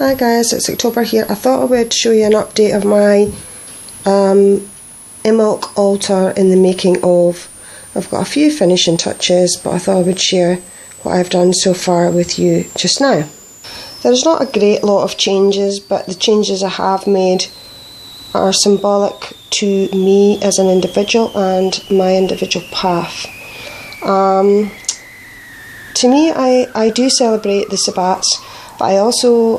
Hi guys, it's October here. I thought I would show you an update of my Imbolc altar in the making of. I've got a few finishing touches, but I thought I would share what I've done so far with you just now. There's not a great lot of changes, but the changes I have made are symbolic to me as an individual and my individual path. To me, I do celebrate the Sabbats, but I also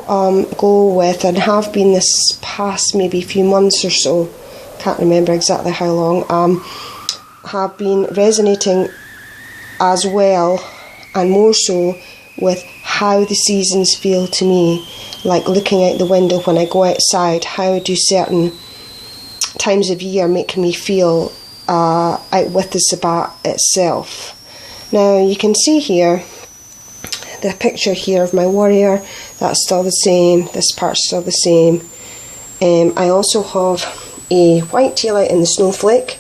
go with, and have been this past maybe few months or so, can't remember exactly how long, have been resonating as well and more so with how the seasons feel to me. Like looking out the window when I go outside, how do certain times of year make me feel out with the Sabbat itself. Now you can see here the picture here of my warrior, that's still the same, this part's still the same. I also have a white tea light in the snowflake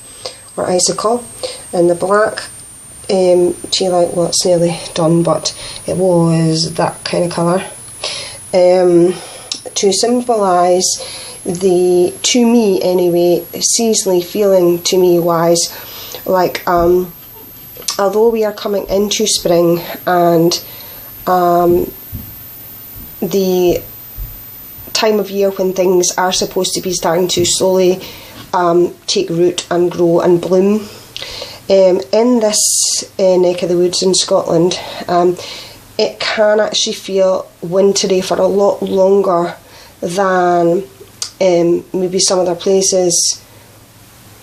or icicle, and the black tea light, well it's nearly done but it was that kind of colour, to symbolise the, to me anyway, seasonally feeling to me wise, like although we are coming into spring and the time of year when things are supposed to be starting to slowly take root and grow and bloom, in this neck of the woods in Scotland, it can actually feel wintry for a lot longer than maybe some other places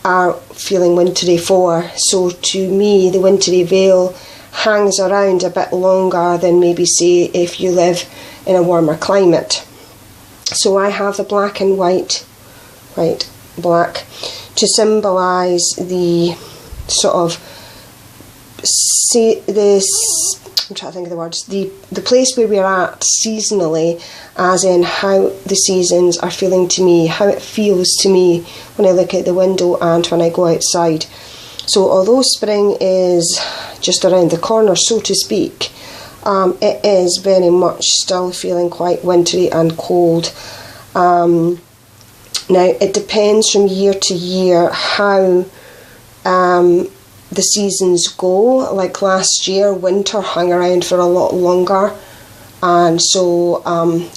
are feeling wintry for. So to me, the wintry veil hangs around a bit longer than maybe say if you live in a warmer climate. So I have the black and white, black, to symbolise the sort of, I'm trying to think of the words, the place where we're at seasonally, as in how the seasons are feeling to me, how it feels to me when I look out the window and when I go outside. So although spring is just around the corner, so to speak, it is very much still feeling quite wintry and cold. Now it depends from year to year how the seasons go. Like last year, winter hung around for a lot longer, and so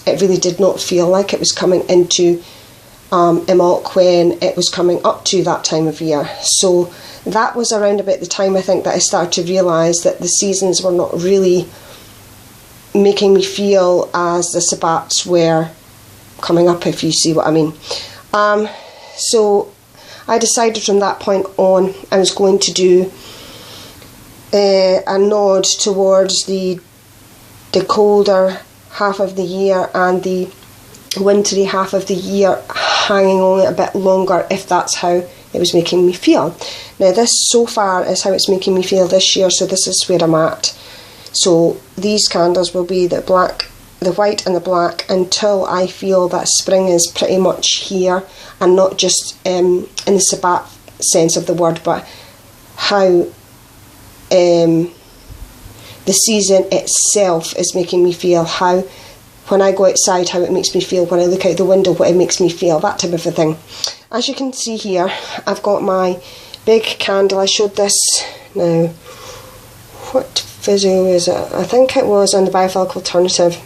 it really did not feel like it was coming into Imbolc when it was coming up to that time of year. So that was around about the time I think that I started to realise that the seasons were not really making me feel as the Sabbats were coming up, if you see what I mean. So I decided from that point on I was going to do a nod towards the colder half of the year and the wintry half of the year hanging on a bit longer, if that's how it was making me feel. Now this so far is how it's making me feel this year, so this is where I'm at. So these candles will be the black, the white and the black until I feel that spring is pretty much here, and not just in the Sabbat sense of the word, but how the season itself is making me feel, how when I go outside how it makes me feel, when I look out the window what it makes me feel, that type of a thing. As you can see here, I've got my big candle. I showed this, now what video is it? I think it was on the Biophilic Alternative,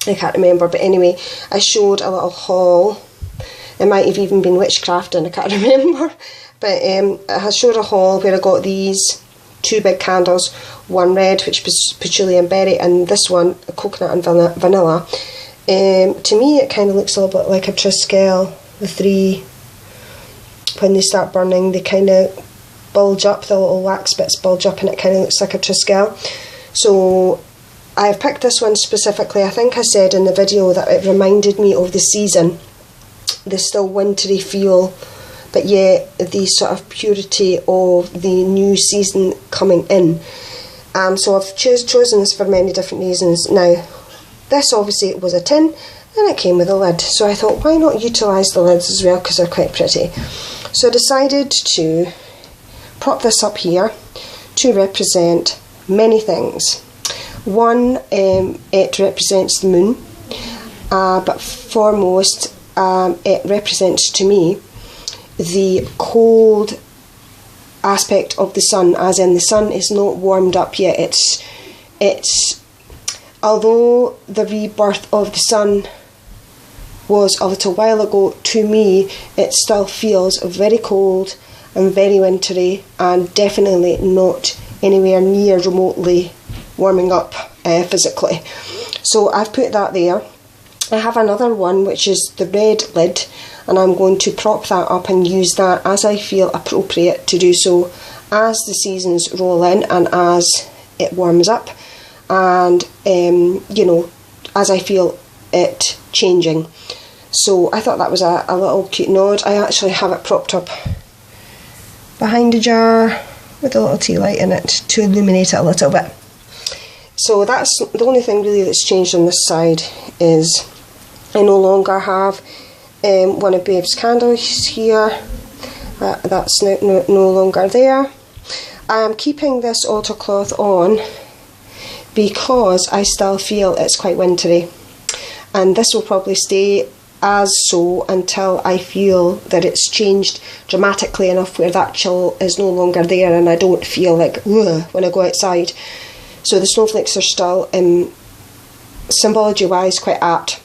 I can't remember, but anyway, I showed a little haul. It might have even been witchcrafting, I can't remember, but I showed a haul where I got these two big candles, one red, which was patchouli and berry, and this one, a coconut and vanilla. To me it kind of looks a little bit like a Triskel. The three, when they start burning, they kind of bulge up, the little wax bits bulge up, and it kind of looks like a Triskel. So I've picked this one specifically. I think I said in the video that it reminded me of the season, the still wintry feel, but yet the sort of purity of the new season coming in. So I've chosen this for many different reasons. Now this obviously was a tin and it came with a lid, so I thought why not utilise the lids as well, because they're quite pretty. So I decided to prop this up here to represent many things. One, it represents the moon, but foremost, it represents to me the cold aspect of the sun, as in the sun is not warmed up yet. It's although the rebirth of the sun was a little while ago, to me it still feels very cold and very wintry, and definitely not anywhere near remotely warming up physically. So I've put that there. I have another one which is the red lid, and I'm going to prop that up and use that as I feel appropriate to do so as the seasons roll in and as it warms up, and you know, as I feel it changing. So I thought that was a little cute nod. I actually have it propped up behind a jar with a little tea light in it to illuminate it a little bit. So that's the only thing really that's changed on this side, is I no longer have one of Babe's candles here. That's no longer there. I am keeping this altar cloth on because I still feel it's quite wintry, and this will probably stay as so until I feel that it's changed dramatically enough where that chill is no longer there and I don't feel like ugh when I go outside. So the snowflakes are still, symbology wise, quite apt.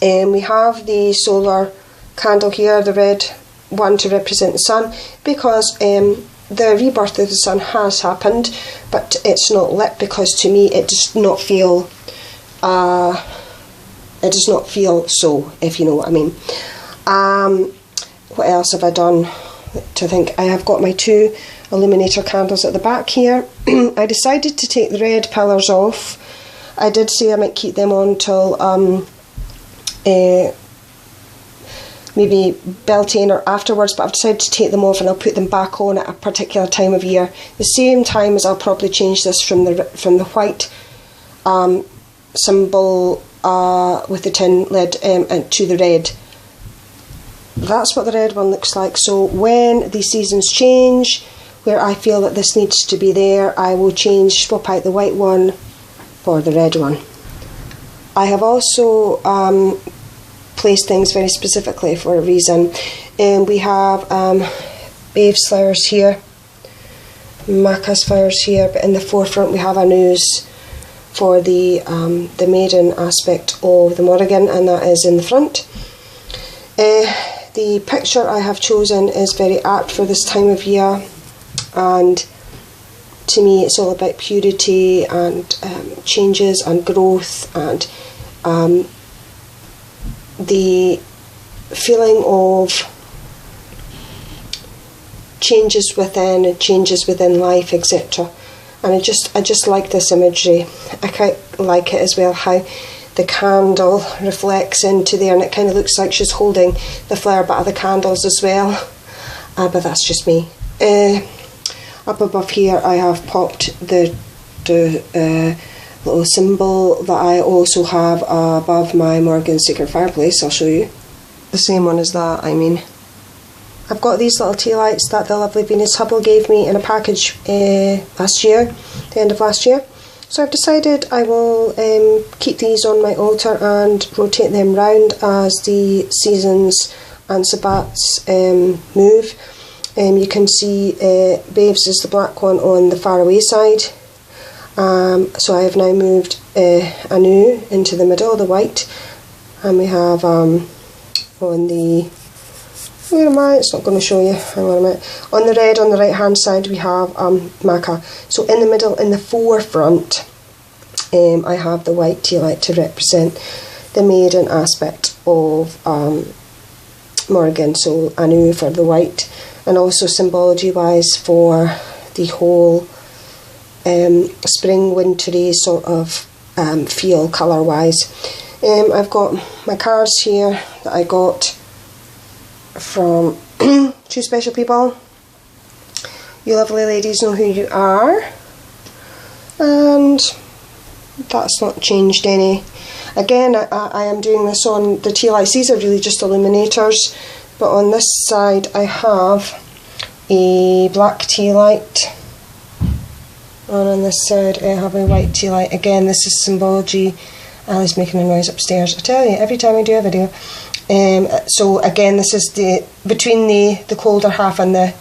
We have the solar candle here, the red one, to represent the sun, because the rebirth of the sun has happened, but it's not lit because to me it does not feel so, if you know what I mean. What else have I done to think? I have got my 2 illuminator candles at the back here. I decided to take the red pillars off. I did say I might keep them on till maybe Beltane or afterwards, but I've decided to take them off and I'll put them back on at a particular time of year. The same time as I'll probably change this from the white symbol with the tin lid and to the red. That's what the red one looks like. So when the seasons change, where I feel that this needs to be there, I will swap out the white one for the red one. I have also placed things very specifically for a reason. We have Babe's flowers here, Maca's flowers here, but in the forefront we have Anu's for the maiden aspect of the Morrigan, and that is in the front. The picture I have chosen is very apt for this time of year, and to me it's all about purity and changes and growth, and the feeling of changes within and changes within life, etc. And I just like this imagery. I quite like it as well how the candle reflects into there, and it kind of looks like she's holding the flower but other candles as well. But that's just me. Up above here I have popped the little symbol that I also have above my Morgan Secret Fireplace. I'll show you. The same one as that, I mean. I've got these little tea lights that the lovely Venus Hubble gave me in a package last year, the end of last year. So I've decided I will keep these on my altar and rotate them round as the seasons and Sabbats move. You can see Babe's is the black one on the far away side. So I have now moved Anu into the middle, the white, and we have on the, where am I? It's not going to show you. Hang on a minute. On the red, on the right hand side, we have Maca. So in the middle, in the forefront, I have the white tea light to represent the maiden aspect of Morrigan. So Anu for the white, and also symbology wise for the whole spring wintry sort of feel colour wise. I've got my cards here that I got from 2 special people. You lovely ladies know who you are, and that's not changed any. Again, I am doing this on the tea lights. These are really just illuminators, but on this side I have a black tea light, and on this side I have a white tea light. Again, this is symbology Ali's making a noise upstairs. I tell you, every time I do a video. So again, this is between the colder half and the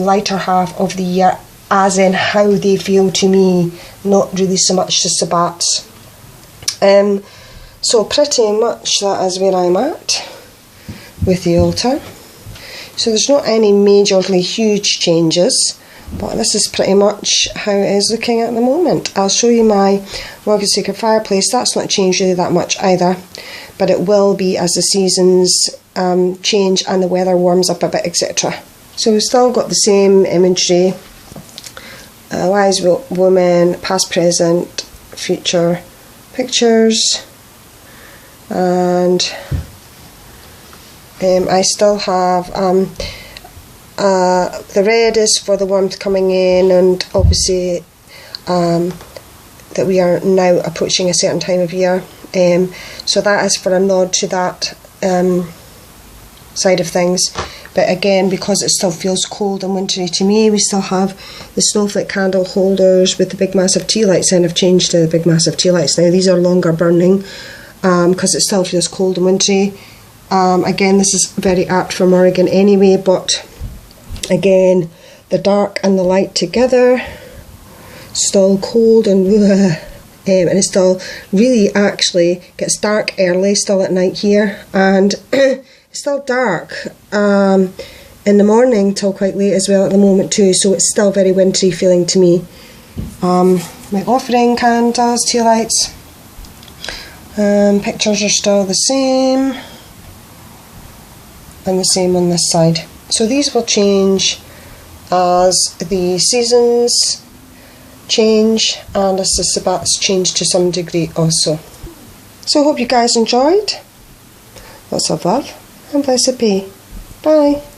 lighter half of the year, as in how they feel to me, not really so much the Sabbats. So pretty much that is where I'm at with the altar. So there's not any majorly huge changes, but this is pretty much how it is looking at the moment. I'll show you my Morgan Sacred fireplace. That's not changed really that much either, but it will be as the seasons change and the weather warms up a bit, etc. So we've still got the same imagery, wise woman, past, present, future pictures, and I still have the red is for the warmth coming in, and obviously that we are now approaching a certain time of year, so that is for a nod to that side of things. But again, because it still feels cold and wintry to me, we still have the snowflake candle holders with the big massive tea lights, and I've changed to the big massive tea lights now. These are longer burning because it still feels cold and wintry. Again, this is very apt for Morrigan anyway, but again, the dark and the light together, still cold and it's still really actually gets dark early, still at night here, and it's still dark in the morning till quite late as well at the moment too, so it's still very wintry feeling to me. My offering candles, tea lights, pictures are still the same, and the same on this side. So these will change as the seasons change and as the Sabbats change to some degree also. So I hope you guys enjoyed. Lots of love and blessed be. Bye.